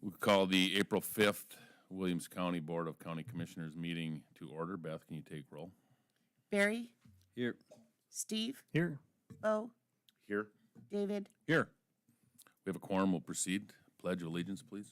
We call the April 5th Williams County Board of County Commissioners meeting to order. Beth, can you take roll? Barry, Here. Steve, Here. Bo, Here. David. Here. We have a quorum. We'll proceed. Pledge of allegiance, please.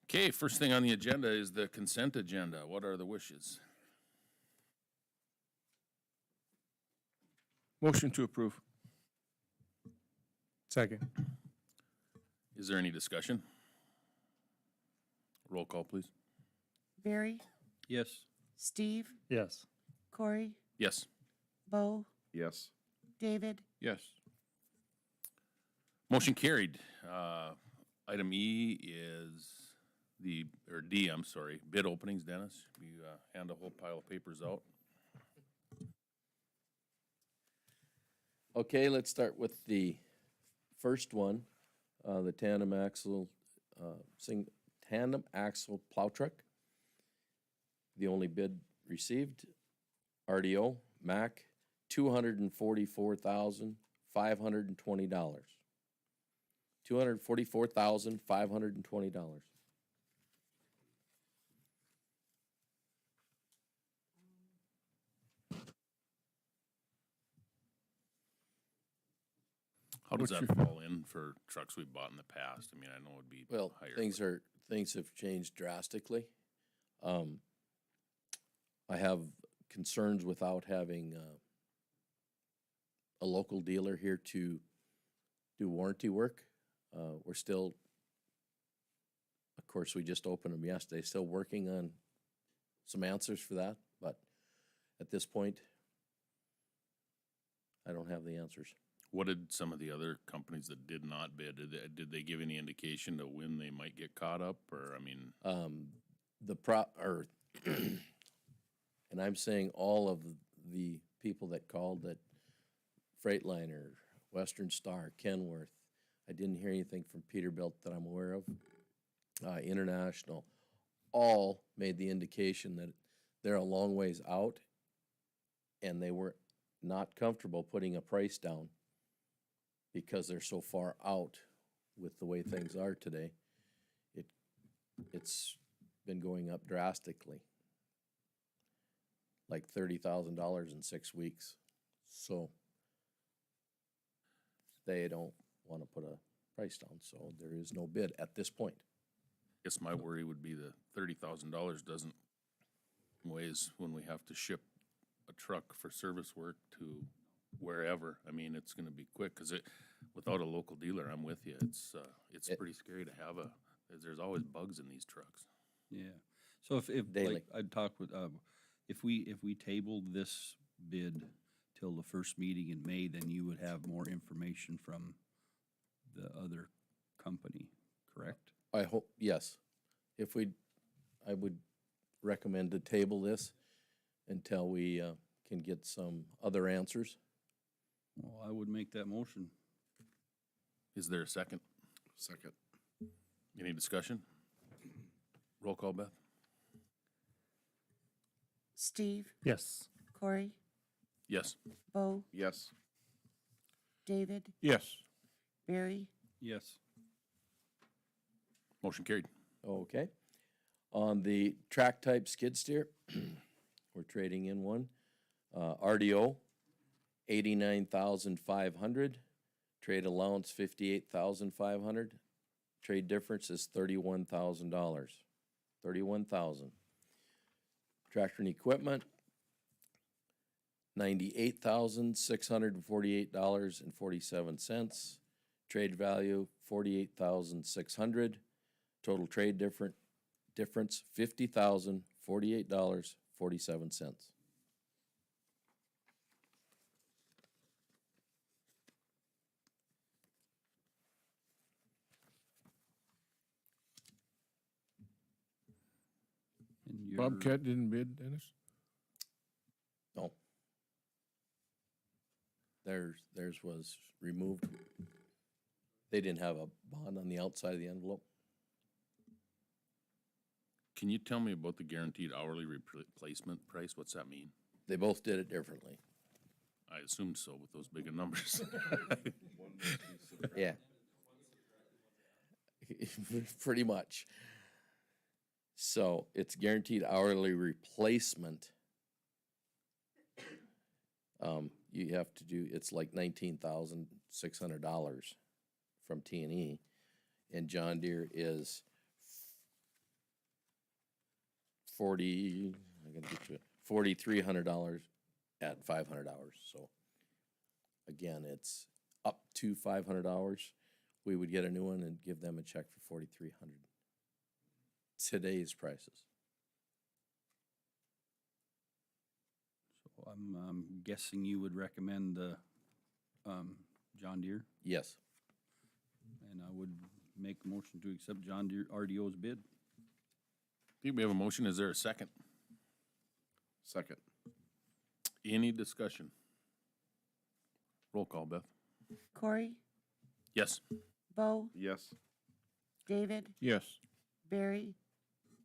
Okay, first thing on the agenda is the consent agenda. What are the wishes? Motion to approve. Second. Is there any discussion? Roll call, please. Barry, Yes. Steve, Yes. Corey, Yes. Bo, Yes. David. Yes. Motion carried. Item E is D, I'm sorry, bid openings. Dennis, you hand a whole pile of papers out. Okay, let's start with the first one, the tandem axle plow truck. The only bid received, RDO, MAC, $244,520. $244,520. How does What's that fall in for trucks we bought in the past? I mean, I know it'd be Well, higher. things have changed drastically. I have concerns without having a local dealer here to do warranty work. We're still, of course, we just opened them yesterday, still working on some answers for that, but at this point, I don't have the answers. What did some of the other companies that did not bid, did they give any indication to when they might get caught up, or, I mean? And I'm saying all of the people that called, that Freightliner, Western Star, Kenworth, I didn't hear anything from Peterbilt that I'm aware of, International, all made the indication that they're a long ways out, and they were not comfortable putting a price down because they're so far out with the way things are today. It's been going up drastically, like $30,000 in 6 weeks. So they don't want to put a price down, so there is no bid at this point. I guess my worry would be the $30,000 doesn't ways when we have to ship a truck for service work to wherever. I mean, it's gonna be quick, cause without a local dealer, I'm with you. It's pretty scary to have there's always bugs in these trucks. Yeah, so if Daily. like, I'd talk with, if we tabled this bid till the first meeting in May, then you would have more information from the other company, correct? I hope, yes. I would recommend to table this until we can get some other answers. Well, I would make that motion. Is there a second? Second. Any discussion? Roll call, Beth? Steve, Yes. Corey, Yes. Bo, Yes. David, Yes. Barry. Yes. Motion carried. Okay. On the track type skid steer, we're trading in one. RDO, 89,500. Trade allowance, 58,500. Trade difference is $31,000. 31,000. Tractor and equipment, $98,648.47. Trade value, $48,600. Total trade difference, $50,048.47. Bobcat didn't bid, Dennis? No. Theirs was removed. They didn't have a bond on the outside of the envelope. Can you tell me about the guaranteed hourly replacement price? What's that mean? They both did it differently. I assumed so with those big numbers. Yeah. Pretty much. So it's guaranteed hourly replacement. You have to do, it's like $19,600 from T&E, and John Deere is $4,300 at 500 hours. So again, it's up to 500 hours. We would get a new one and give them a check for 4,300. Today's prices. So I'm guessing you would recommend the John Deere, Yes. and I would make a motion to accept John Deere RDO's bid. Okay, we have a motion. Is there a second? Second. Any discussion? Roll call, Beth. Corey, Yes. Bo, Yes. David, Yes. Barry,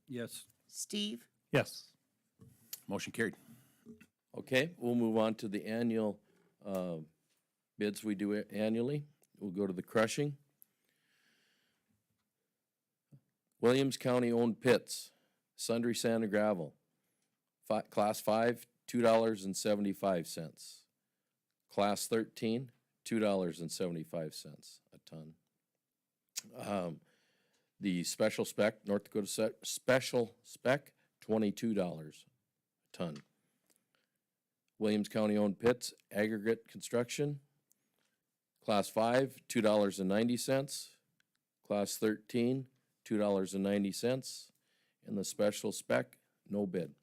Yes. Steve, Yes. Motion carried. Okay, we'll move on to the annual bids we do annually. We'll go to the crushing. Williams County owned pits, sundry sand and gravel. Class 5, $2.75. Class 13, $2.75 a ton. The special spec, North Dakota special spec, $22 a ton. Williams County owned pits, aggregate construction. Class 5, $2.90. Class 13, $2.90. And the special spec, no bid.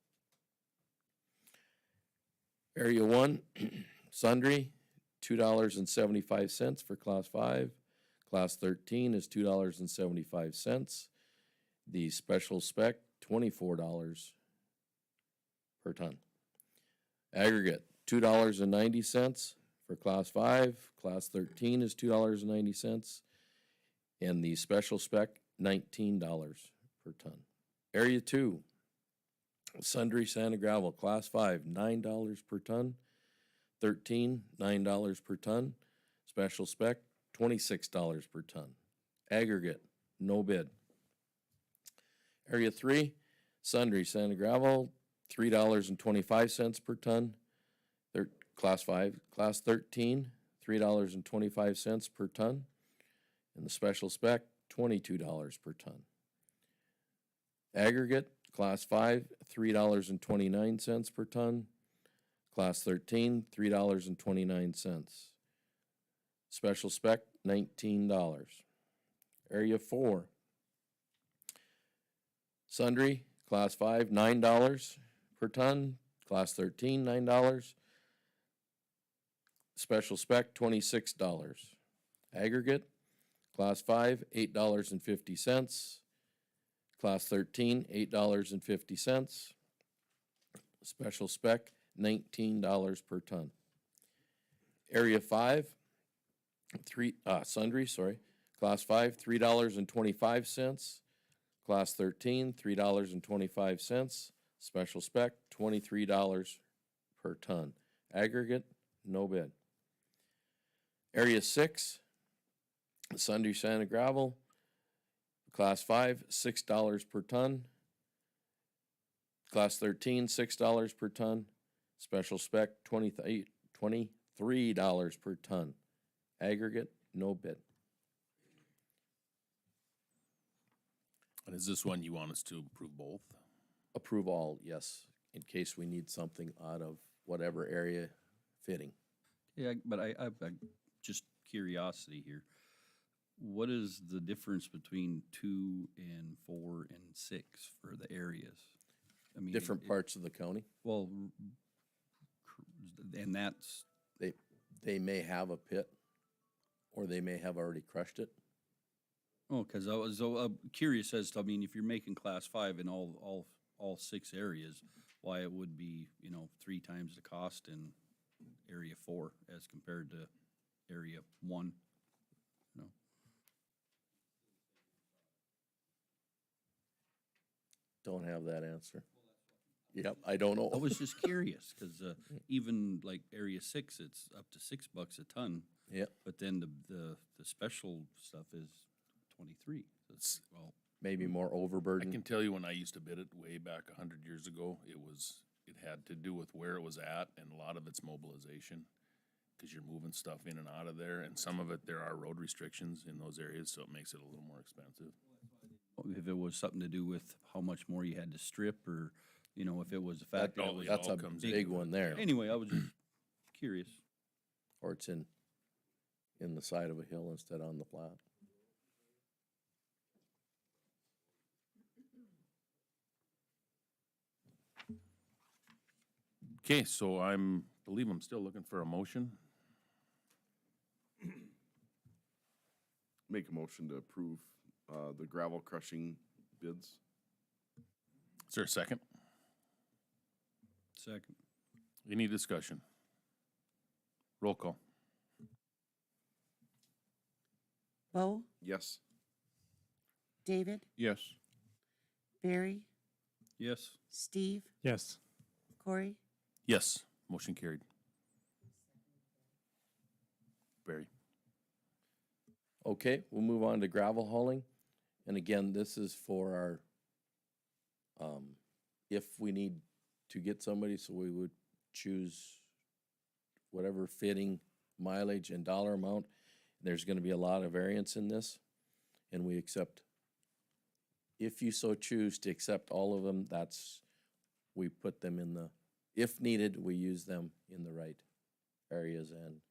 Area 1, sundry, $2.75 for Class 5. Class 13 is $2.75. The special spec, $24 per ton. Aggregate, $2.90 for Class 5. Class 13 is $2.90. And the special spec, $19 per ton. Area 2, sundry sand and gravel, Class 5, $9 per ton. 13, $9 per ton. Special spec, $26 per ton. Aggregate, no bid. Area 3, sundry sand and gravel, $3.25 per ton. Class 5, Class 13, $3.25 per ton. And the special spec, $22 per ton. Aggregate, Class 5, $3.29 per ton. Class 13, $3.29. Special spec, $19. Area 4, sundry, Class 5, $9 per ton. Class 13, $9. Special spec, $26. Aggregate, Class 5, $8.50. Class 13, $8.50. Special spec, $19 per ton. Area 5, sundry, Class 5, $3.25. Class 13, $3.25. Special spec, $23 per ton. Aggregate, no bid. Area 6, sundry sand and gravel. Class 5, $6 per ton. Class 13, $6 per ton. Special spec, $23 per ton. Aggregate, no bid. And is this one you want us to approve both? Approve all, yes, in case we need something out of whatever area fitting. Yeah, but I just curiosity here. What is the difference between 2 and 4 and 6 for the areas? I mean, Different parts of the county, Well, and that's, they may have a pit, or they may have already crushed it. because I was curious as to, I mean, if you're making Class 5 in all all 6 areas, why it would be, 3 times the cost in area 4 as compared to area 1, you know? Don't have that answer. Yep, I don't know. I was just curious, cause, even like area 6, it's up to $6 a ton, Yep, but then the special stuff is 23. So it's, well, maybe more I overburden. can tell you when I used to bid it way back 100 years ago, it had to do with where it was at and a lot of it's mobilization. Cause you're moving stuff in and out of there and some of it, there are road restrictions in those areas, so it makes it a little more expensive. if it was something to do with how much more you had to strip or, if it was the That- fact that it was. That's all a comes big into one it. there. Anyway, I was just curious. Or it's in the side of a hill instead on the flat. Okay, so believe I'm still looking for a motion. Make a motion to approve, the gravel crushing bids. Is there a second? Second. Any discussion? Roll call. Bo, Yes. David, Yes. Barry, Yes. Steve, Yes. Corey, Yes, motion carried. Barry. Okay, we'll move on to gravel hauling. And again, this is for our, if we need to get somebody, so we would choose whatever fitting mileage and dollar amount. There's gonna be a lot of variance in this, and we accept, if you so choose to accept all of them, we put them in the, if needed, we use them in the right areas and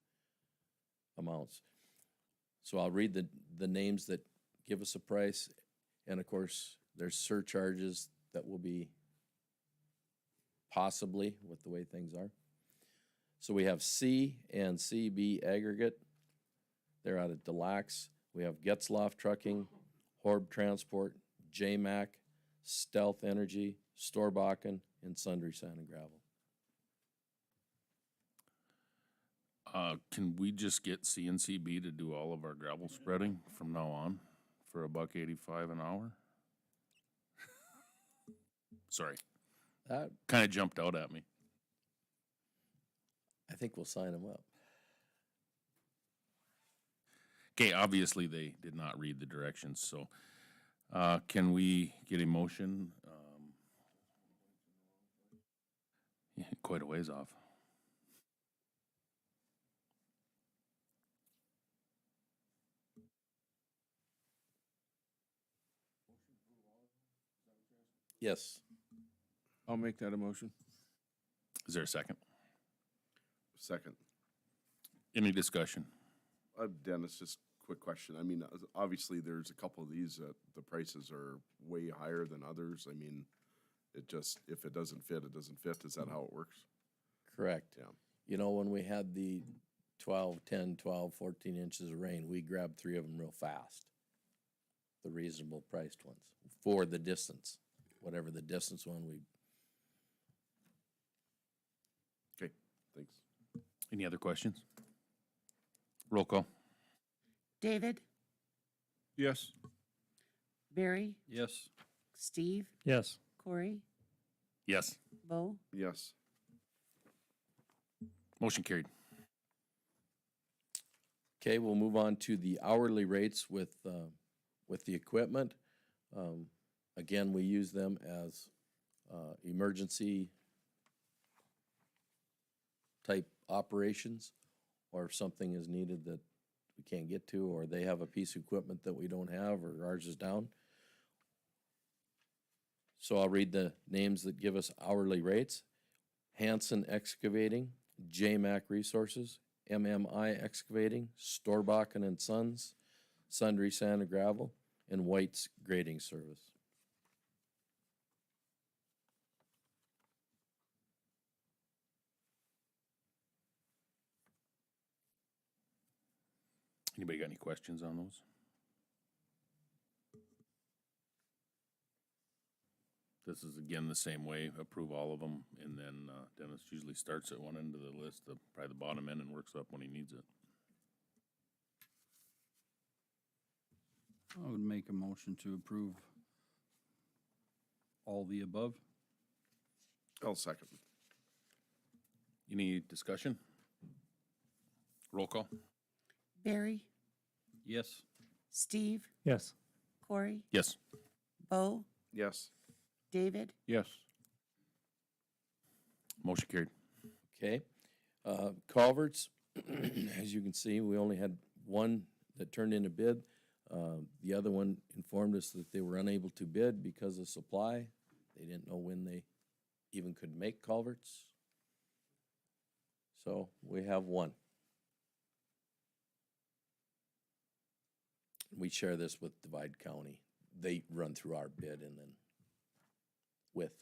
amounts. So I'll read the names that give us a price, and of course, there's surcharges that will be possibly with the way things are. So we have C and CB Aggregate. They're out of Des Lacs. We have Getzloff Trucking, Horb Transport, J-Mac, Stealth Energy, Storbakken, and Sundry Sand and Gravel. Can we just get CNCB to do all of our gravel spreading from now on for $1.85 an hour? Sorry, That, kinda jumped out at me. I think we'll sign them up. Okay, obviously they did not read the directions, so, can we get a motion? Yeah, quite a ways off. Yes. I'll make that a motion. Is there a second? Second. Any discussion? Dennis, just quick question. I mean, obviously, there's a couple of these that the prices are way higher than others. I mean, if it doesn't fit, it doesn't fit. Is that how it works? Correct. Yeah. You know, when we had the 10, 12, 14 inches of rain, we grabbed 3 of them real fast. The reasonable priced ones for the distance, whatever the distance one we. Okay, thanks. Any other questions? Roll call. David, Yes. Barry, Yes. Steve, Yes. Corey, Yes, Bo, Yes. motion carried. Okay, we'll move on to the hourly rates with the equipment. Again, we use them as emergency type operations, or if something is needed that we can't get to, or they have a piece of equipment that we don't have, or ours is down. So I'll read the names that give us hourly rates. Hanson Excavating, J-Mac Resources, MMI Excavating, Storbakken and Sons, Sundry Sand and Gravel, and White's Grading Service. Anybody got any questions on those? This is again the same way, approve all of them, and then Dennis usually starts at one end of the list, probably the bottom end, and works up when he needs it. I would make a motion to approve all the above. I'll second. Any discussion? Roll call? Barry, Yes. Steve, Yes. Corey, Yes. Bo, Yes. David, Yes. Motion carried. Okay. Culverts, as you can see, we only had one that turned in a bid. The other one informed us that they were unable to bid because of supply. They didn't know when they even could make culverts. So we have one. We share this with Divide County. They run through our bid and then with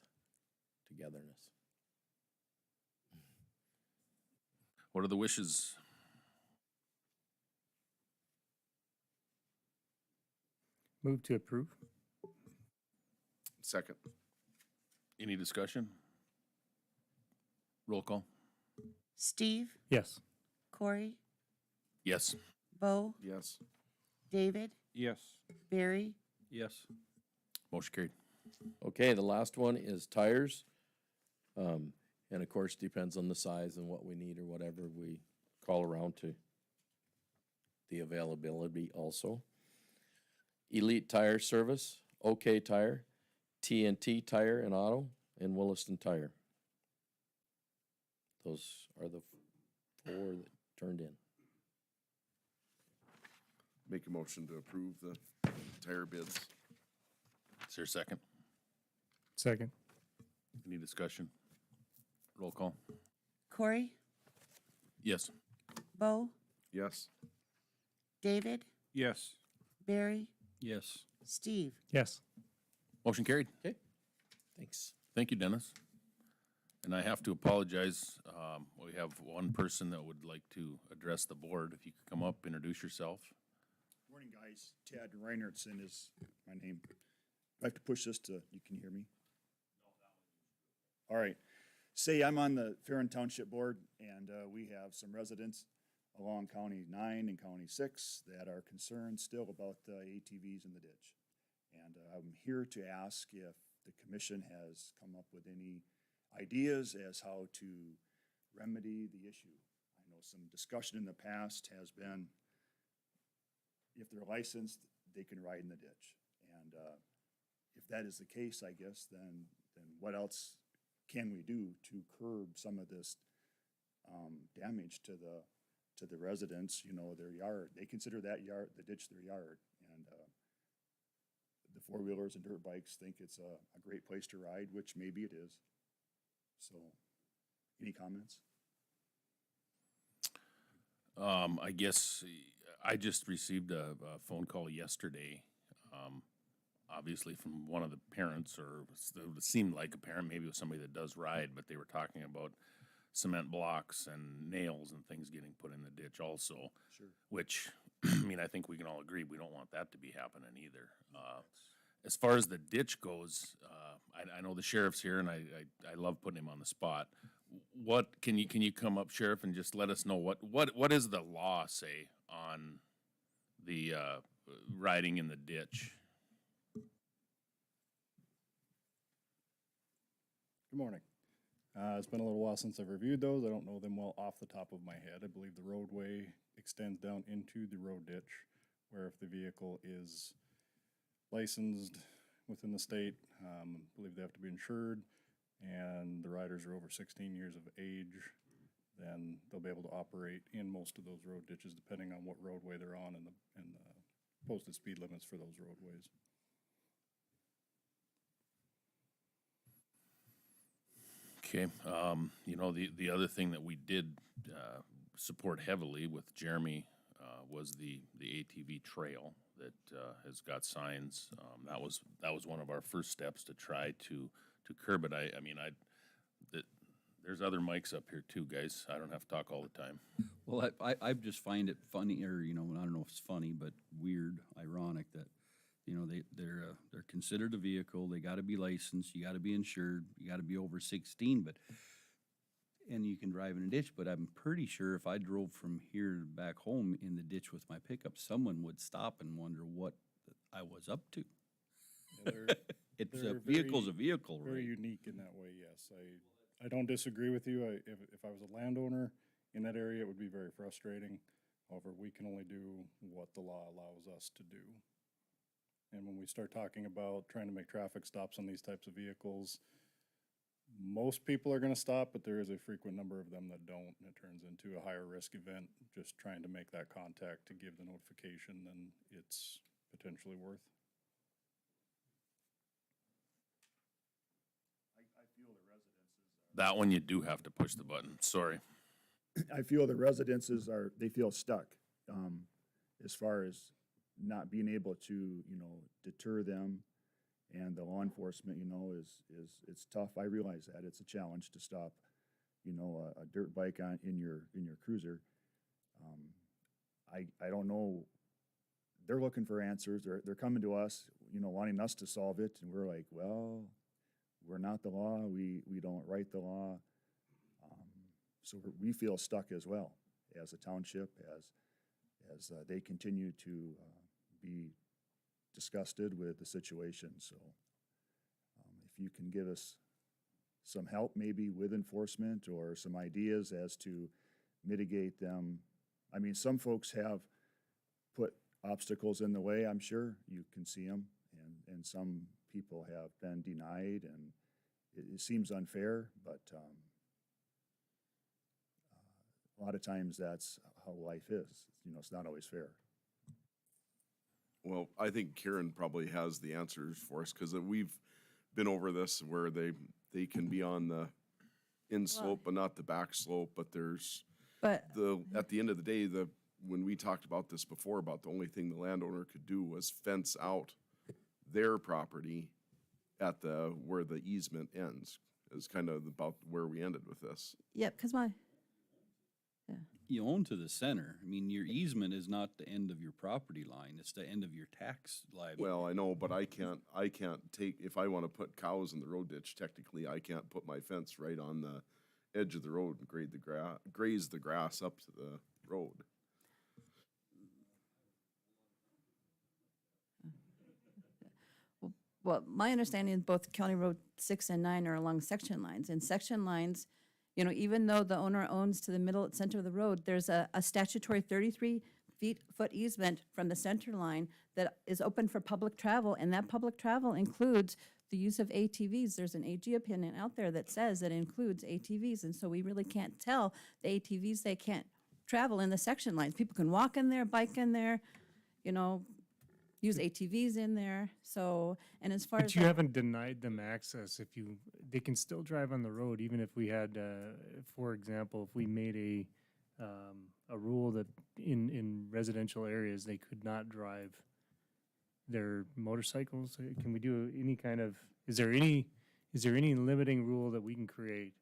togetherness. What are the wishes? Move to approve. Second. Any discussion? Roll call? Steve, Yes. Corey, Yes. Bo, Yes. David, Yes. Barry, Yes. Motion carried. Okay, the last one is tires. And of course, depends on the size and what we need or whatever, we call around to the availability also. Elite Tire Service, OK Tire, TNT Tire and Auto, and Williston Tire. Those are the four that turned in. Make a motion to approve the tire bids. Is there a second? Second. Any discussion? Roll call? Corey, Yes. Bo, Yes. David, Yes. Barry, Yes. Steve. Yes. Motion carried. Thanks. Thank you, Dennis. And I have to apologize. We have one person that would like to address the board. If you could come up, introduce yourself. Morning, guys. Ted Reinertson is my name. I have to push this to, you can hear me? All right. Say I'm on the Farron Township Board, and we have some residents along County 9 and County 6 that are concerned still about the ATVs in the ditch. And I'm here to ask if the commission has come up with any ideas as how to remedy the issue. I know some discussion in the past has been if they're licensed, they can ride in the ditch. And if that is the case, I guess, then what else can we do to curb some of this damage to the residents, you know, their yard? They consider that yard, the ditch, their yard. And the four-wheelers and dirt bikes think it's a great place to ride, which maybe it is. So, any comments? I guess I just received a phone call yesterday, obviously from one of the parents, or it seemed like a parent, maybe it was somebody that does ride, but they were talking about cement blocks and nails and things getting put in the ditch also. Sure. Which, I mean, I think we can all agree, we don't want that to be happening either. As far as the ditch goes, I know the sheriff's here, and I love putting him on the spot. What can you come up, Sheriff, and just let us know what does the law say on the riding in the ditch? Good morning. It's been a little while since I've reviewed those. I don't know them well off the top of my head. I believe the roadway extends down into the road ditch, where if the vehicle is licensed within the state, I believe they have to be insured, and the riders are over 16 years of age, then they'll be able to operate in most of those road ditches, depending on what roadway they're on and the posted speed limits for those roadways. Okay, you know, the other thing that we did support heavily with Jeremy was the ATV trail that has got signs. That was one of our first steps to try to curb it. I mean, there's other mics up here too, guys. I don't have to talk all the time. Well, I just find it funny, or, you know, I don't know if it's funny, but weird, ironic that You know, they're considered a vehicle, they gotta be licensed, you gotta be insured, you gotta be over 16, but, and you can drive in a ditch, but I'm pretty sure if I drove from here back home in the ditch with my pickup, someone would stop and wonder what I was up to. Yeah, It's they're a vehicle's a very- vehicle, very right? unique in that way, yes. I don't disagree with you. If I was a landowner in that area, it would be very frustrating. However, we can only do what the law allows us to do. And when we start talking about trying to make traffic stops on these types of vehicles, most people are gonna stop, but there is a frequent number of them that don't, and it turns into a higher risk event, just trying to make that contact to give the notification than it's potentially worth. That one you do have to push the button, sorry. I feel the residences they feel stuck, as far as not being able to, deter them. And the law enforcement, it's tough. I realize that. It's a challenge to stop, a dirt bike in your cruiser. I don't know. They're looking for answers. They're coming to us, wanting us to solve it. And we're like, well, we're not the law. We don't write the law. So we feel stuck as well as a township, as they continue to be disgusted with the situation. So if you can give us some help maybe with enforcement or some ideas as to mitigate them. I mean, some folks have put obstacles in the way, I'm sure. You can see them, and some people have been denied, and it seems unfair, but a lot of times that's how life is. It's not always fair. Well, I think Karen probably has the answers for us, because we've been over this where they can be on the in slope but not the back slope, but there's But at the end of the day, when we talked about this before, about the only thing the landowner could do was fence out their property at where the easement ends, is kind of about where we ended with this. yep, because You own to the center. I mean, your easement is not the end of your property line, it's the end of your tax liability. Well, I know, but I can't take, if I wanna put cows in the road ditch, technically, I can't put my fence right on the edge of the road and graze the grass up to the road. well, my understanding is both County Road 6 and 9 are along section lines. And section lines, even though the owner owns to the middle center of the road, there's a statutory 33-foot easement from the center line that is open for public travel, and that public travel includes the use of ATVs. There's an AG opinion out there that says that it includes ATVs, and so we really can't tell the ATVs, they can't travel in the section lines. People can walk in there, bike in there, use ATVs in there, so, and as far as. But you haven't denied them access. They can still drive on the road, even if we had, for example, if we made a rule that in residential areas, they could not drive their motorcycles. Can we do any kind of, is there any limiting rule that we can create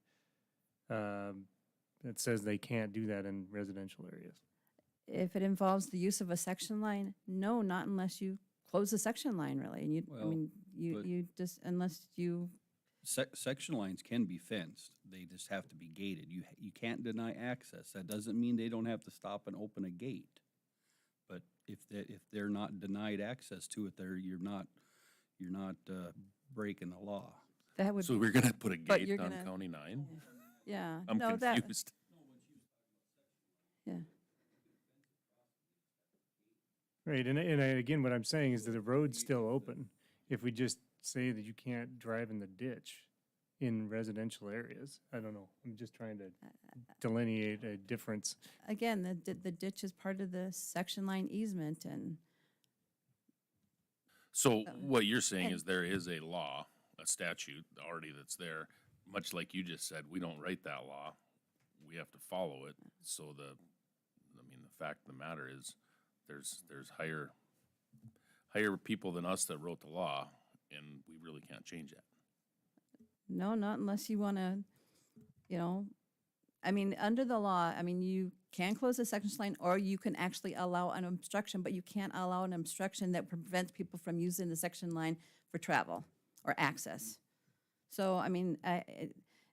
that says they can't do that in residential areas? If it involves the use of a section line, no, not unless you close the section line, really. And Well, but- you just, unless you, Section lines can be fenced, they just have to be gated. You can't deny access. That doesn't mean they don't have to stop and open a gate. But if they're not denied access to it, you're not breaking the law. that would So be, we're gonna put a But gate you're on gonna- County 9? yeah. I'm no, that- confused. Yeah. Right, and again, what I'm saying is that the road's still open. If we just say that you can't drive in the ditch in residential areas, I don't know. I'm just trying to delineate a difference. Again, the ditch is part of the section line easement, and So what you're saying and- is there is a law, a statute already that's there, much like you just said, we don't write that law. We have to follow it. So the fact of the matter is, there's higher people than us that wrote the law, and we really can't change that. no, not unless you want to, under the law, you can close the section line, or you can actually allow an obstruction, but you can't allow an obstruction that prevents people from using the section line for travel or access. So, I mean,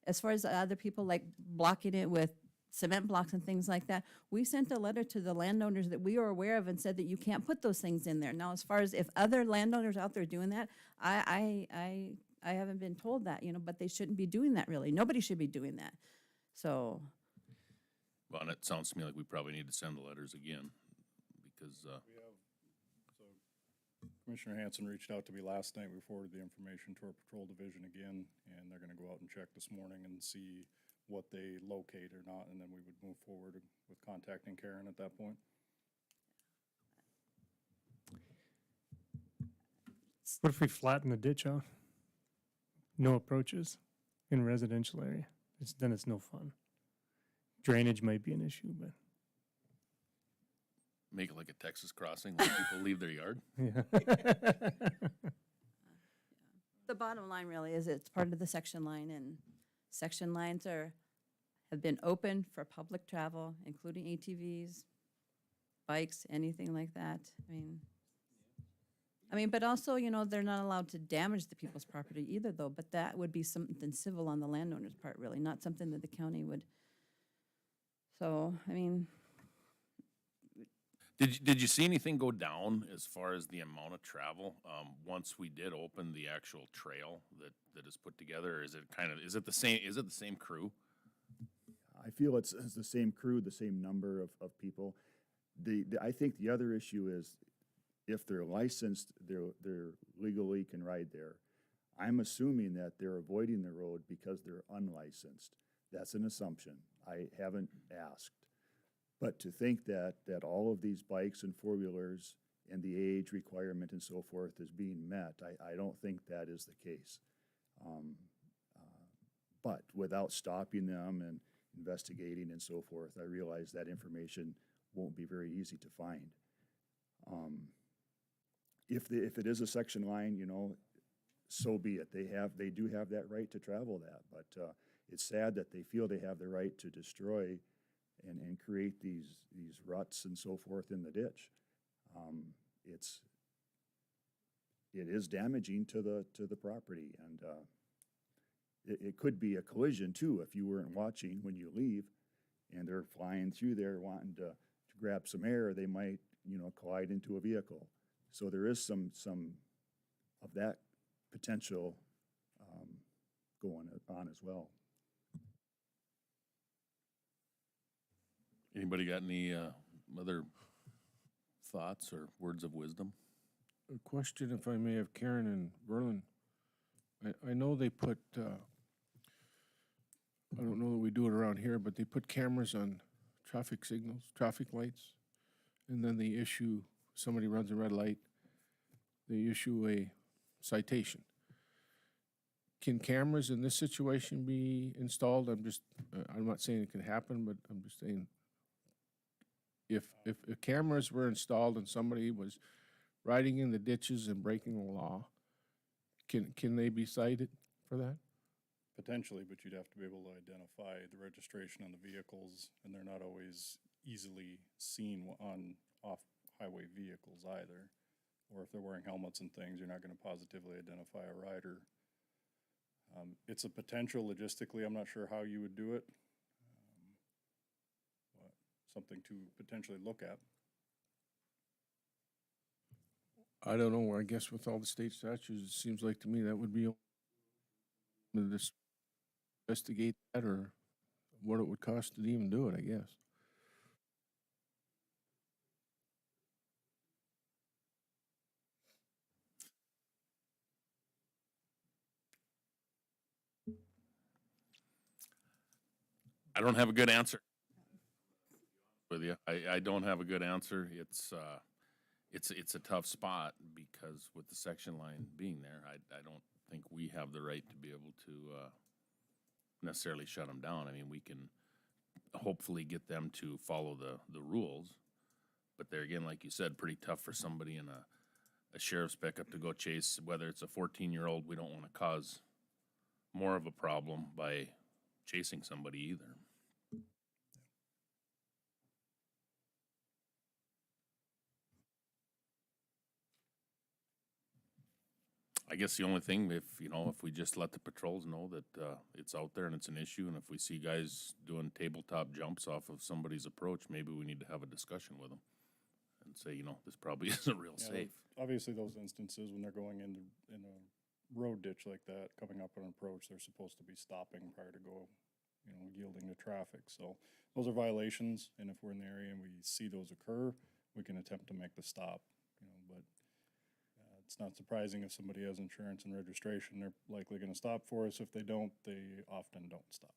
as far as other people like blocking it with cement blocks and things like that, we sent a letter to the landowners that we are aware of and said that you can't put those things in there. Now, as far as if other landowners out there doing that, I haven't been told that, you know, but they shouldn't be doing that really. Nobody should be doing that. So, Well, and it sounds to me like we probably need to send the letters again, because, Commissioner Hanson reached out to me last night. We forwarded the information to our patrol division again, and they're gonna go out and check this morning and see what they locate or not, and then we would move forward with contacting Karen at that point. What if we flatten the ditch out? No approaches in a residential area. Then it's no fun. Drainage might be an issue, but make it like a Texas crossing, let people leave their yard. yeah. the bottom line really is it's part of the section line, and section lines have been open for public travel, including ATVs, bikes, anything like that. I mean, but also, you know, they're not allowed to damage the people's property either, though, but that would be something civil on the landowner's part, really, not something that the county would. So, I mean, Did you see anything go down as far as the amount of travel, once we did open the actual trail that is put together? Or is it the same crew? I feel it's the same crew, the same number of people. I think the other issue is if they're licensed, they're legally can ride there. I'm assuming that they're avoiding the road because they're unlicensed. That's an assumption. I haven't asked. But to think that all of these bikes and four-wheelers and the age requirement and so forth is being met, I don't think that is the case. But without stopping them and investigating and so forth, I realize that information won't be very easy to find. If it is a section line, you know, so be it. They do have that right to travel that, but it's sad that they feel they have the right to destroy and create these ruts and so forth in the ditch. It is damaging to the property, and it could be a collision too if you weren't watching when you leave, and they're flying through there wanting to grab some air. They might, you know, collide into a vehicle. So there is some of that potential going on as well. Anybody got any other thoughts or words of wisdom? A question, if I may, of Karen and Berlin. I know they put, I don't know that we do it around here, but they put cameras on traffic signals, traffic lights, and then they issue, somebody runs a red light, they issue a citation. Can cameras in this situation be installed? I'm not saying it can happen, but I'm just saying, if cameras were installed and somebody was riding in the ditches and breaking the law, can they be cited for that? Potentially, but you'd have to be able to identify the registration on the vehicles, and they're not always easily seen on off-highway vehicles either. Or if they're wearing helmets and things, you're not gonna positively identify a rider. It's a potential logistically, I'm not sure how you would do it. But something to potentially look at. I don't know, I guess with all the state statutes, it seems like to me that would be to investigate that, or what it would cost to even do it, I guess. I don't have a good answer with you. I don't have a good answer. It's a tough spot because with the section line being there, I don't think we have the right to be able to necessarily shut them down. I mean, we can hopefully get them to follow the rules, but there again, like you said, pretty tough for somebody in a sheriff's pickup to go chase, whether it's a 14-year-old. We don't want to cause more of a problem by chasing somebody either. I guess the only thing, if, you know, if we just let the patrols know that, it's out there and it's an issue, and if we see guys doing tabletop jumps off of somebody's approach, maybe we need to have a discussion with them and say, you know, this probably isn't real Yeah, safe. Obviously, those instances when they're going in a road ditch like that, coming up an approach, they're supposed to be stopping prior to yielding to traffic. So those are violations, and if we're in the area and we see those occur, we can attempt to make the stop, but it's not surprising if somebody has insurance and registration, they're likely gonna stop for us. If they don't, they often don't stop.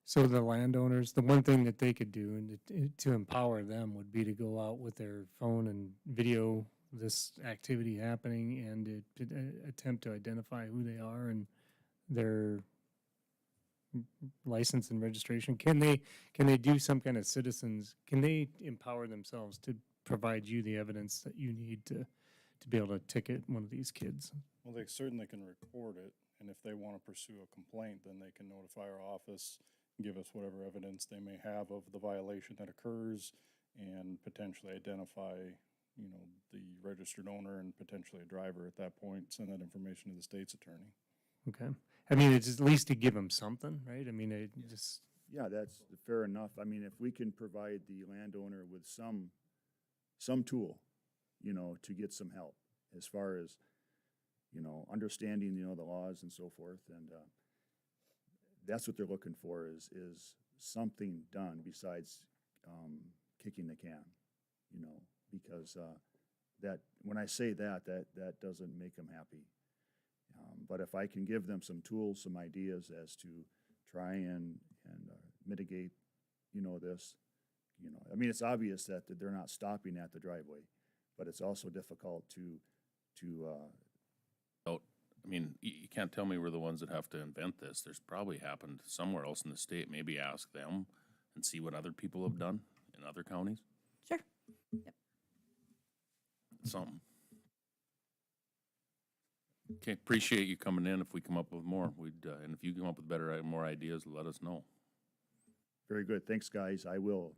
So the landowners, the one thing that they could do and to empower them would be to go out with their phone and video this activity happening and attempt to identify who they are and their license and registration. Can they do some kind of citizens, can they empower themselves to provide you the evidence that you need to be able to ticket one of these kids? Well, they certainly can record it, and if they want to pursue a complaint, then they can notify our office, give us whatever evidence they may have of the violation that occurs, and potentially identify, the registered owner and potentially a driver at that point, send that information to the state's attorney. Okay. I mean, it's at least to give them something, right? I mean, it just, Yeah, that's fair enough. I mean, if we can provide the landowner with some tool, to get some help as far as, understanding, the laws and so forth. And, that's what they're looking for is something done besides, kicking the can, because, that, when I say that doesn't make them happy. But if I can give them some tools, some ideas as to try and mitigate, this, I mean, it's obvious that they're not stopping at the driveway, but it's also difficult to I mean, you can't tell me we're the ones that have to invent this. There's probably happened somewhere else in the state. Maybe ask them and see what other people have done in other counties. Sure. Yep. Something. Okay, appreciate you coming in. If we come up with more, and if you come up with more ideas, let us know. Very good. Thanks, guys. I will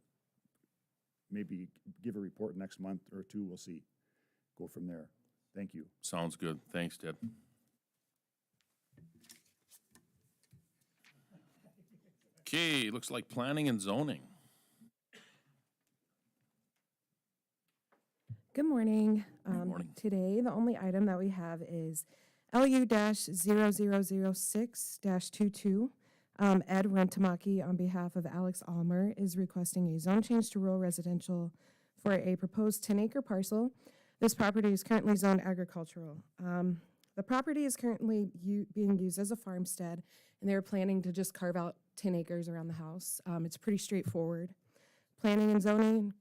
maybe give a report next month or two. We'll see. Go from there. Thank you. Sounds good. Thanks, Ted. Okay, looks like planning and zoning. Good morning. morning. Today, the only item that we have is LU-0006-22. Ed Rentamaki, on behalf of Alex Almer, is requesting a zone change to rural residential for a proposed 10-acre parcel. This property is currently zoned agricultural. The property is currently being used as a farmstead, and they're planning to just carve out 10 acres around the house. It's pretty straightforward. Planning and zoning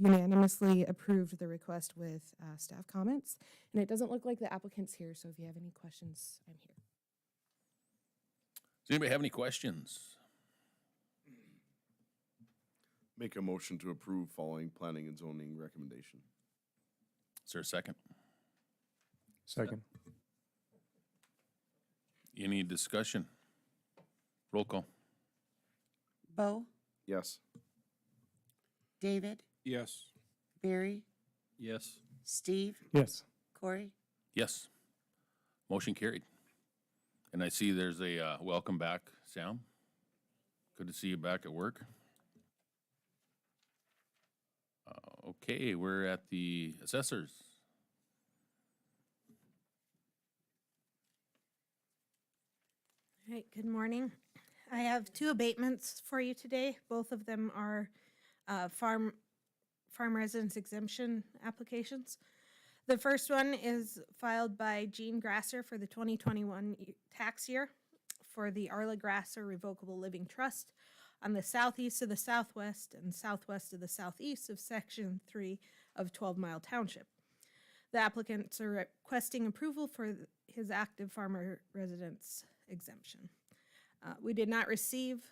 unanimously approved the request with staff comments, and it doesn't look like the applicant's here, so if you have any questions, I'm here. Does anybody have any questions? Make a motion to approve following planning and zoning recommendation. Is there a second? second. Any discussion? Roll call. Bo, Yes. David, Yes. Barry, Yes. Steve, Yes. Corey. Yes. Motion carried. And I see there's a welcome back, Sam. Good to see you back at work. Okay, we're at the assessors. All right, good morning. I have two abatements for you today. Both of them are farm residence exemption applications. The first one is filed by Gene Grasser for the 2021 tax year for the Arla Grasser Revocable Living Trust on the southeast of the southwest and southwest of the southeast of Section 3 of 12 Mile Township. The applicants are requesting approval for his active farmer residence exemption. We did not receive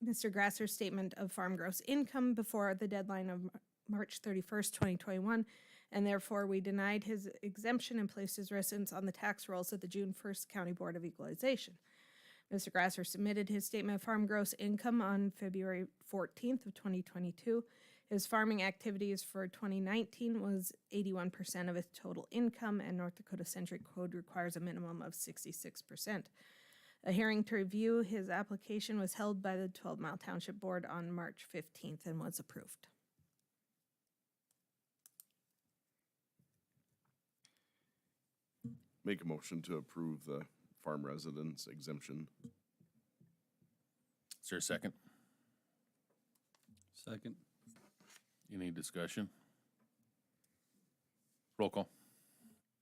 Mr. Grasser's statement of farm gross income before the deadline of March 31st, 2021, and therefore we denied his exemption and placed his residence on the tax rolls of the June 1st County Board of Equalization. Mr. Grasser submitted his statement of farm gross income on February 14th of 2022. His farming activities for 2019 was 81% of his total income, and North Dakota Century Code requires a minimum of 66%. A hearing to review his application was held by the 12 Mile Township Board on March 15th and was approved. Make a motion to approve the farm residence exemption. Is there a second? Second. Any discussion? Roll call.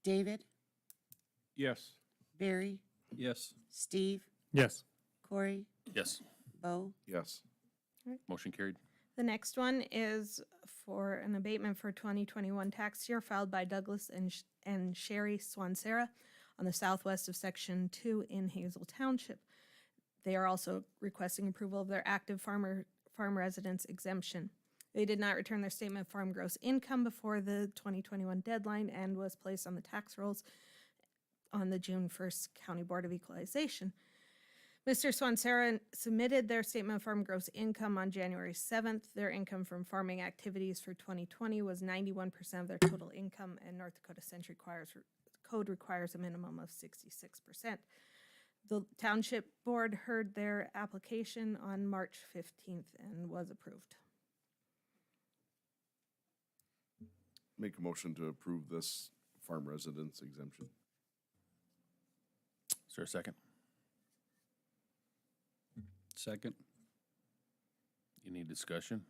David, Yes. Barry, Yes. Steve, Yes. Corey, Yes. Bo, Yes. Motion carried. The next one is for an abatement for 2021 tax year filed by Douglas and Sherry Swansera on the southwest of Section 2 in Hazel Township. They are also requesting approval of their active farm residence exemption. They did not return their statement of farm gross income before the 2021 deadline and was placed on the tax rolls on the June 1st County Board of Equalization. Mr. Swansera submitted their statement of farm gross income on January 7th. Their income from farming activities for 2020 was 91% of their total income, and North Dakota Century Code requires a minimum of 66%. The Township Board heard their application on March 15th and was approved. Make a motion to approve this farm residence exemption. Is there a second? Second. Any discussion?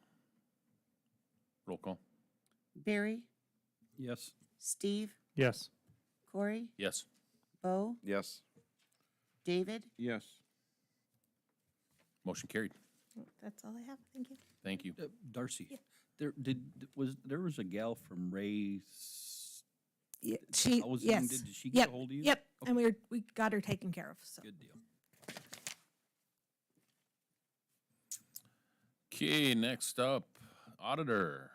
Roll call. Barry, Yes. Steve, Yes. Corey, Yes. Bo, Yes. David, Yes. Motion carried. That's all I have. Thank you. Thank you. Darcy, Yeah. there was a gal from Ray's Yeah, housing, yes. did she get a hold of you? Yep, and we got her taken care of, so. Good deal. Okay, next up, auditor.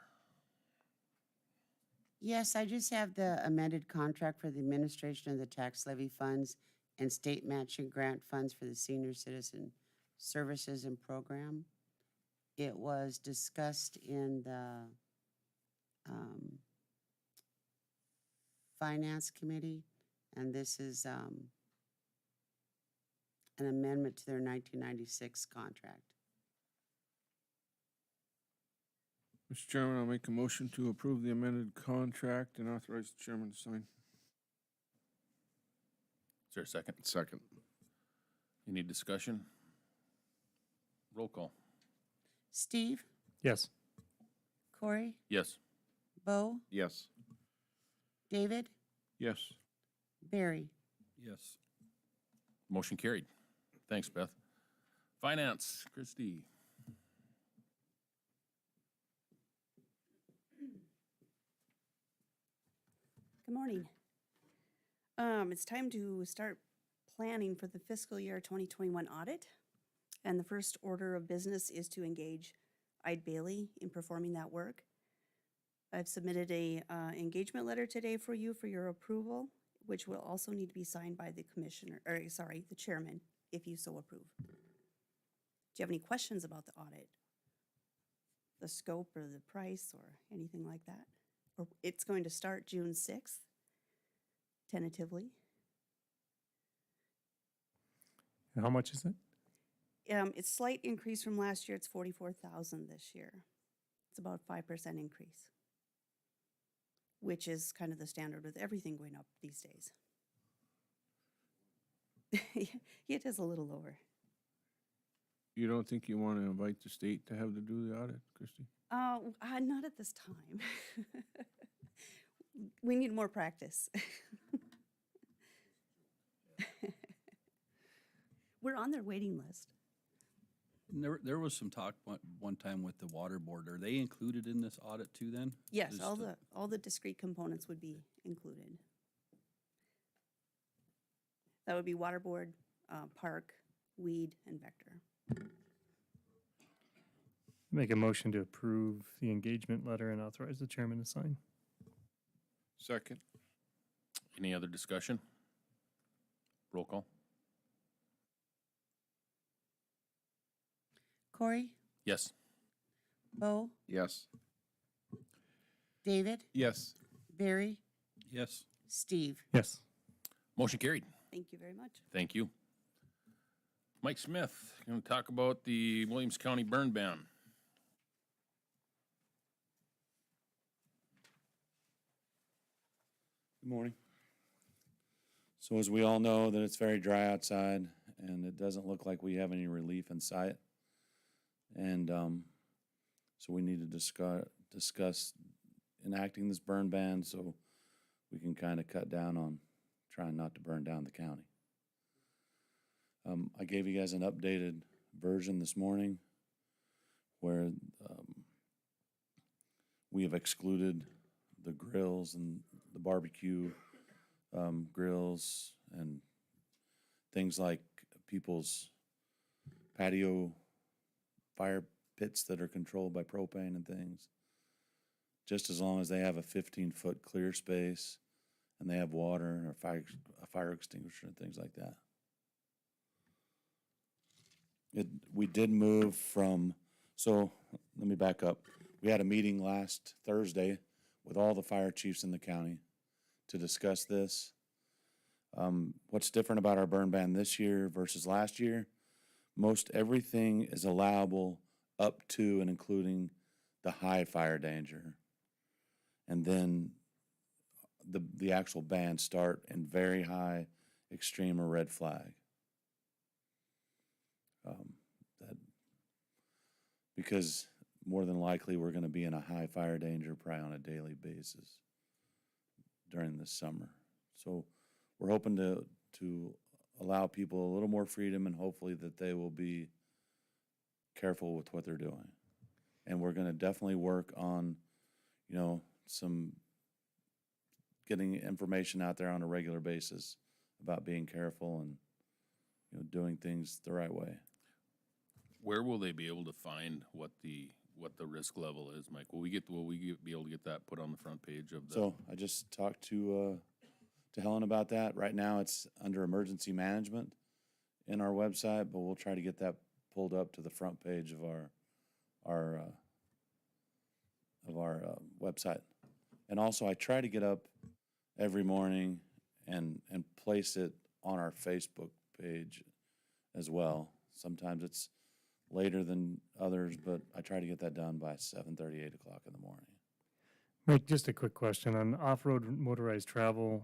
Yes, I just have the amended contract for the administration of the tax levy funds and state matching grant funds for the senior citizen services and program. It was discussed in the finance committee, and this is an amendment to their 1996 contract. Mr. Chairman, I'll make a motion to approve the amended contract and authorize the chairman to sign. Is there a second? Second. Any discussion? Roll call. Steve, Yes. Corey, Yes. Bo, Yes. David, Yes. Barry. Yes. Motion carried. Thanks, Beth. Finance, Christie. Good morning. It's time to start planning for the fiscal year 2021 audit. And the first order of business is to engage Eide Bailey in performing that work. I've submitted a engagement letter today for you for your approval, which will also need to be signed by the the chairman, if you so approve. Do you have any questions about the audit? The scope or the price or anything like that? Or it's going to start June 6th, tentatively. And how much is it? It's slight increase from last year. It's 44,000 this year. It's about 5% increase, which is kind of the standard with everything going up these days. It is a little lower. You don't think you want to invite the state to have to do the audit, Christie? Not at this time. We need more practice. We're on their waiting list. And there was some talk one time with the water board. Are they included in this audit too then? Yes, Just all the discrete components would be included. That would be water board, park, weed, and vector. Make a motion to approve the engagement letter and authorize the chairman to sign. Second. Any other discussion? Roll call. Corey, Yes. Bo, Yes. David, Yes. Barry, Yes. Steve. Yes. Motion carried. Thank you very much. Thank you. Mike Smith, going to talk about the Williams County burn ban. Good morning. So as we all know that it's very dry outside and it doesn't look like we have any relief in sight. And so we need to discuss enacting this burn ban so we can kind of cut down on trying not to burn down the county. I gave you guys an updated version this morning where we have excluded the grills and the barbecue grills and things like people's patio fire pits that are controlled by propane and things, just as long as they have a 15-foot clear space and they have water or a fire extinguisher and things like that. We did move from, so let me back up. We had a meeting last Thursday with all the fire chiefs in the county to discuss this. What's different about our burn ban this year versus last year? Most everything is allowable up to and including the high fire danger. And then the actual bans start in very high, extreme, or red flag. Because more than likely we're going to be in a high fire danger probably on a daily basis during this summer. So we're hoping to allow people a little more freedom and hopefully that they will be careful with what they're doing. And we're going to definitely work on, some getting information out there on a regular basis about being careful and, doing things the right way. Where will they be able to find what the risk level is, Mike? Will we be able to get that put on the front page of the? So I just talked to Helen about that. Right now it's under emergency management in our website, but we'll try to get that pulled up to the front page of our website. And also I try to get up every morning and place it on our Facebook page as well. Sometimes it's later than others, but I try to get that done by 7:30, 8 o'clock in the morning. Mike, just a quick question on off-road motorized travel.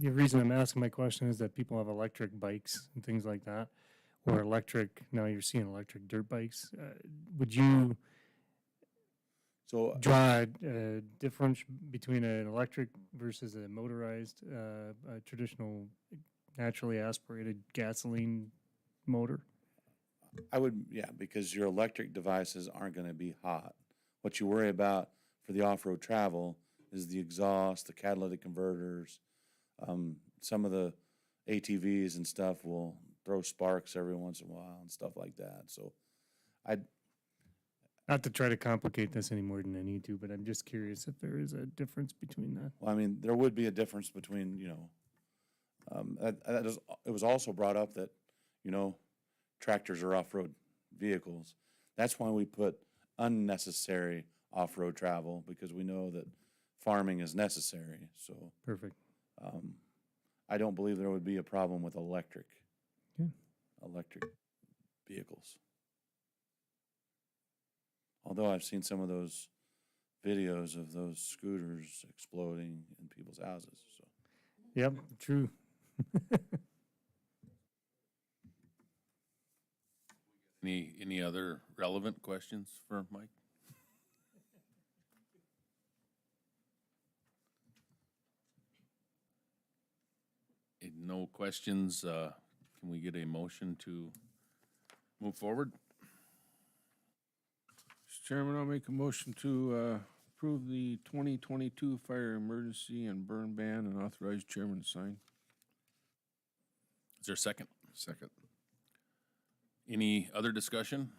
The reason I'm asking my question is that people have electric bikes and things like that, or now you're seeing electric dirt bikes. Would you draw a difference between an electric versus a motorized, a traditional naturally aspirated gasoline motor? I would, yeah, because your electric devices aren't going to be hot. What you worry about for the off-road travel is the exhaust, the catalytic converters. Some of the ATVs and stuff will throw sparks every once in a while and stuff like that. So Not to try to complicate this any more than I need to, but I'm just curious if there is a difference between that. well, I mean, there would be a difference between, it was also brought up that, tractors are off-road vehicles. That's why we put unnecessary off-road travel, because we know that farming is necessary. So Perfect. I don't believe there would be a problem with electric vehicles. Although I've seen some of those videos of those scooters exploding in people's houses. So Yep, true. Any other relevant questions for Mike? No questions. Can we get a motion to move forward? Mr. Chairman, I'll make a motion to approve the 2022 fire emergency and burn ban and authorize chairman to sign. Is there a second? Second. Any other discussion?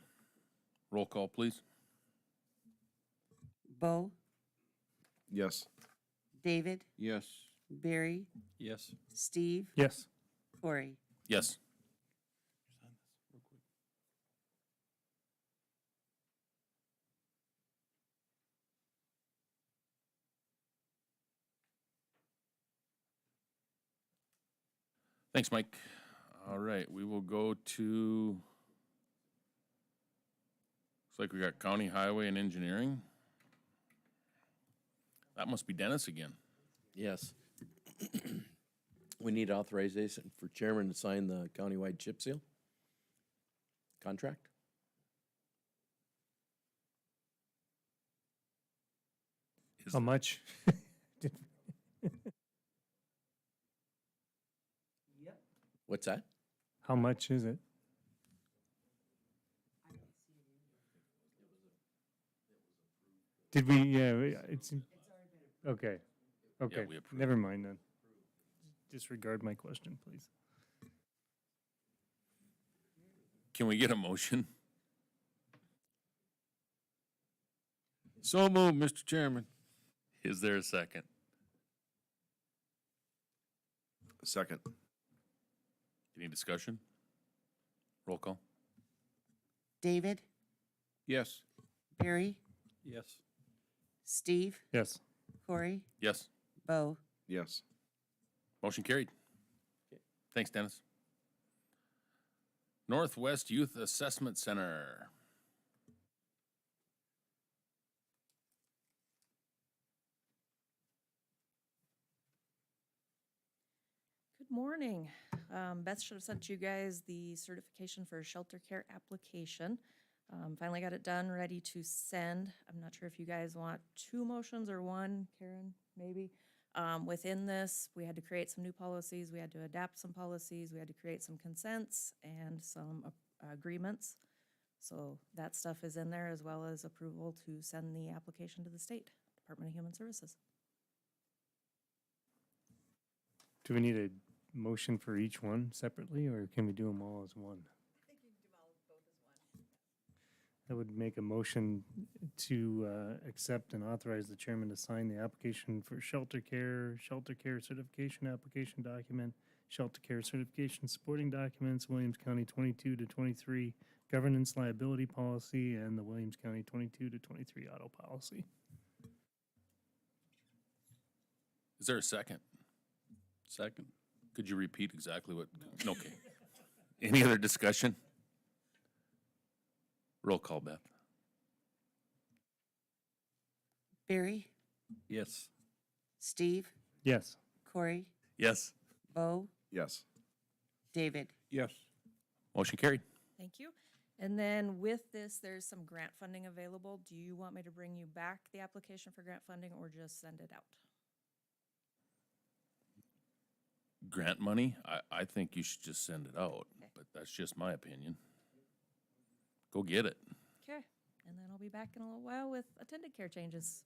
Roll call, please. Bo, Yes. David, Yes. Barry, Yes. Steve, Yes. Corey. Yes. Thanks, Mike. All right, we will go to, looks like we got county highway and engineering. That must be Dennis again. Yes. We need authorization for chairman to sign the countywide chip seal contract. How much? What's that? How much is it? Did we, yeah, it's, okay, okay, we approved. never mind then. Disregard my question, please. Can we get a motion? So moved, Mr. Chairman. Is there a second? Second. Any discussion? Roll call. David, Yes. Barry, Yes. Steve, Yes. Corey, Yes. Bo. Yes. Motion carried. Thanks, Dennis. Northwest Youth Assessment Center. Good morning. Beth should have sent you guys the certification for shelter care application. Finally got it done, ready to send. I'm not sure if you guys want 2 motions or 1, Karen, maybe. Within this, we had to create some new policies, we had to adapt some policies, we had to create some consents and some agreements. So that stuff is in there, as well as approval to send the application to the state Department of Human Services. Do we need a motion for each one separately, or can we do them all as one? I think you can do both as one. I would make a motion to accept and authorize the chairman to sign the application for shelter care certification application document, shelter care certification supporting documents, Williams County 22 to 23 governance liability policy, and the Williams County 22 to 23 auto policy. Is there a second? Second. Could you repeat exactly what? Okay. Any other discussion? Roll call, Beth. Barry, Yes. Steve, Yes. Corey, Yes. Bo, Yes. David. Yes. Motion carried. Thank you. And then with this, there's some grant funding available. Do you want me to bring you back the application for grant funding or just send it out? Grant money, I think you should just send it out, Okay. but that's just my opinion. Go get it. Okay, and then I'll be back in a little while with attendant care changes.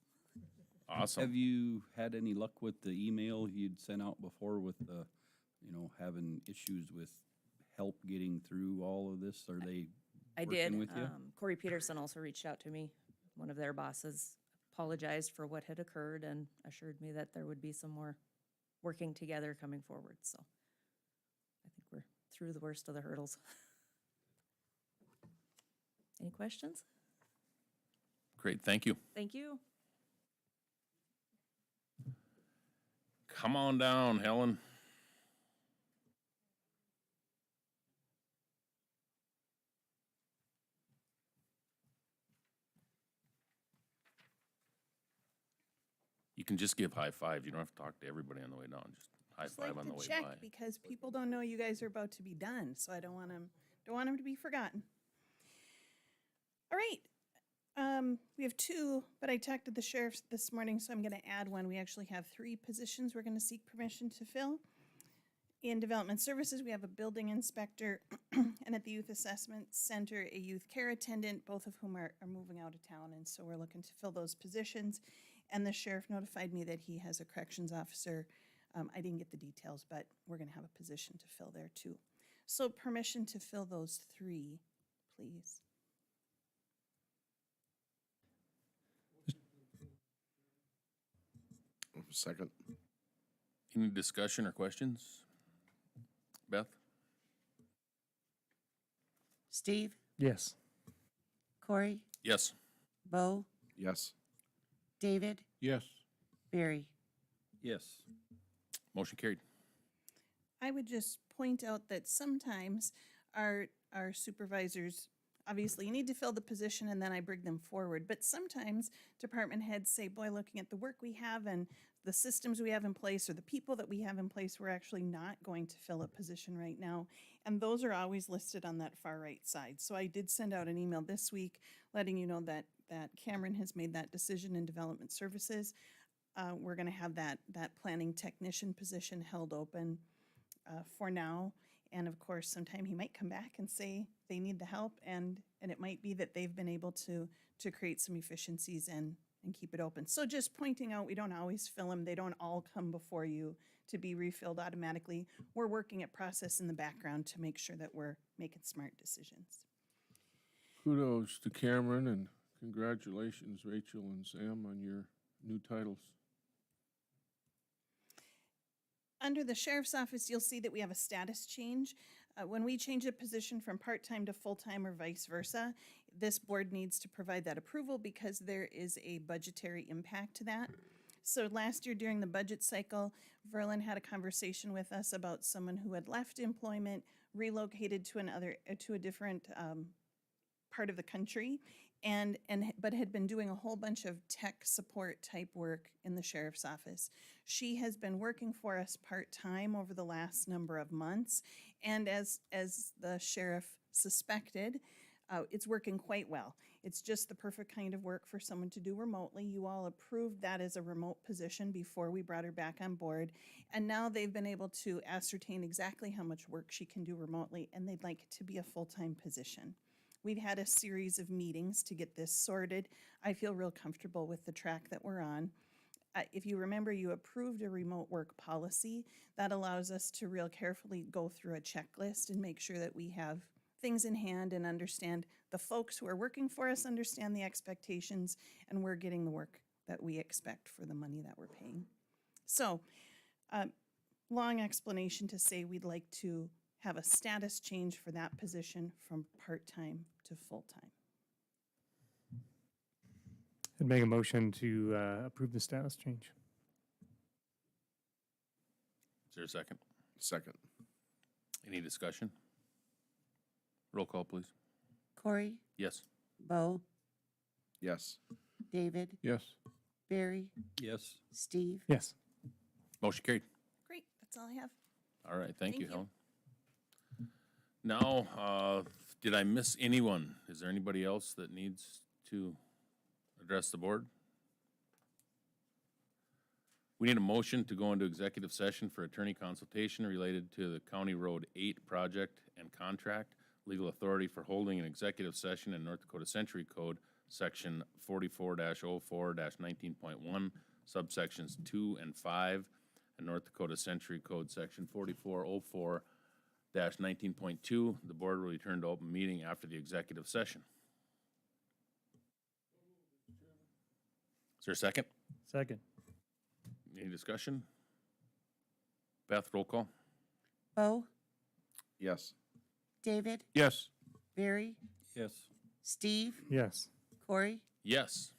Awesome. Have you had any luck with the email you'd sent out before with the, having issues with help getting through all of this? Are they I working did. with you? Corey Peterson also reached out to me. One of their bosses apologized for what had occurred and assured me that there would be some more working together coming forward. So I think we're through the worst of the hurdles. Any questions? Great, thank you. Thank you. Come on down, Helen. You can just give high five. You don't have to talk to everybody on the way down. Just high Just five like on the to way check by. because people don't know you guys are about to be done, so I don't want them to be forgotten. All right. We have 2, but I talked to the sheriff this morning, so I'm going to add 1. We actually have 3 positions we're going to seek permission to fill. In Development Services, we have a building inspector, and at the Youth Assessment Center, a youth care attendant, both of whom are moving out of town, and so we're looking to fill those positions. And the sheriff notified me that he has a corrections officer. I didn't get the details, but we're going to have a position to fill there too. So permission to fill those 3, please. Second. Any discussion or questions? Beth? Steve, Yes. Corey, Yes. Bo, Yes. Yes. Barry. Yes. Motion carried. I would just point out that sometimes our supervisors, obviously, you need to fill the position and then I bring them forward. But sometimes department heads say, boy, looking at the work we have and the systems we have in place or the people that we have in place, we're actually not going to fill a position right now. And those are always listed on that far right side. So I did send out an email this week letting you know that Cameron has made that decision in development services. We're going to have that planning technician position held open for now. And of course, sometime he might come back and say they need the help, and it might be that they've been able to create some efficiencies and keep it open. So just pointing out, we don't always fill them. They don't all come before you to be refilled automatically. We're working at process in the background to make sure that we're making smart decisions. Kudos to Cameron and congratulations, Rachel and Sam, on your new titles. Under the sheriff's office, you'll see that we have a status change. When we change a position from part-time to full-time or vice versa, this board needs to provide that approval because there is a budgetary impact to that. So last year during the budget cycle, Verlin had a conversation with us about someone who had left employment, relocated to a different part of the country, but had been doing a whole bunch of tech support type work in the sheriff's office. She has been working for us part-time over the last number of months, and as the sheriff suspected, it's working quite well. It's just the perfect kind of work for someone to do remotely. You all approved that as a remote position before we brought her back on board, and now they've been able to ascertain exactly how much work she can do remotely, and they'd like it to be a full-time position. We've had a series of meetings to get this sorted. I feel real comfortable with the track that we're on. If you remember, you approved a remote work policy. That allows us to real carefully go through a checklist and make sure that we have things in hand and understand the folks who are working for us understand the expectations, and we're getting the work that we expect for the money that we're paying. So, long explanation to say we'd like to have a status change for that position from part-time to full-time. I'd make a motion to approve the status change. Is there a second? Second. Any discussion? Roll call, please. Corey, Yes. Bo, Yes. David, Yes. Barry, Yes. Steve. Yes. Motion carried. Great, that's all I have. All right, thank you, Thank you. Helen. Now, did I miss anyone? Is there anybody else that needs to address the board? We need a motion to go into executive session for attorney consultation related to the County Road 8 project and contract, legal authority for holding an executive session in North Dakota Century Code, section 44-04-19.1, subsections 2 and 5, and North Dakota Century Code, section 44-04-19.2. The board will return to open meeting after the executive session. Is there a second? Second. Any discussion? Beth, roll call. Bo, Yes. David, Yes. Barry, Yes. Steve, Yes. Corey. Yes.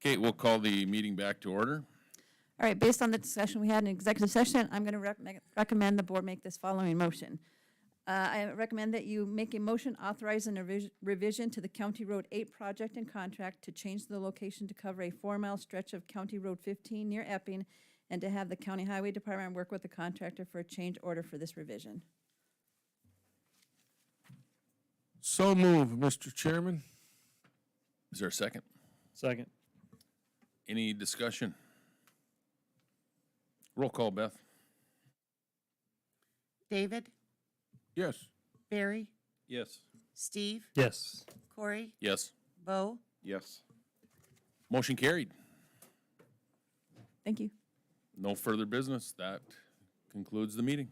Okay, we'll call the meeting back to order. All right, based on the discussion we had in executive session, I'm going to recommend the board make this following motion. I recommend that you make a motion authorizing a revision to the County Road 8 project and contract to change the location to cover a 4-mile stretch of County Road 15 near Epping, and to have the County Highway Department work with the contractor for a change order for this revision. So move, Mr. Chairman. Is there a second? Second. Any discussion? Roll call, Beth. David, Yes. Barry, Yes. Steve, Yes. Corey, Yes. Bo, Yes. Motion carried. Thank you. No further business. That concludes the meeting.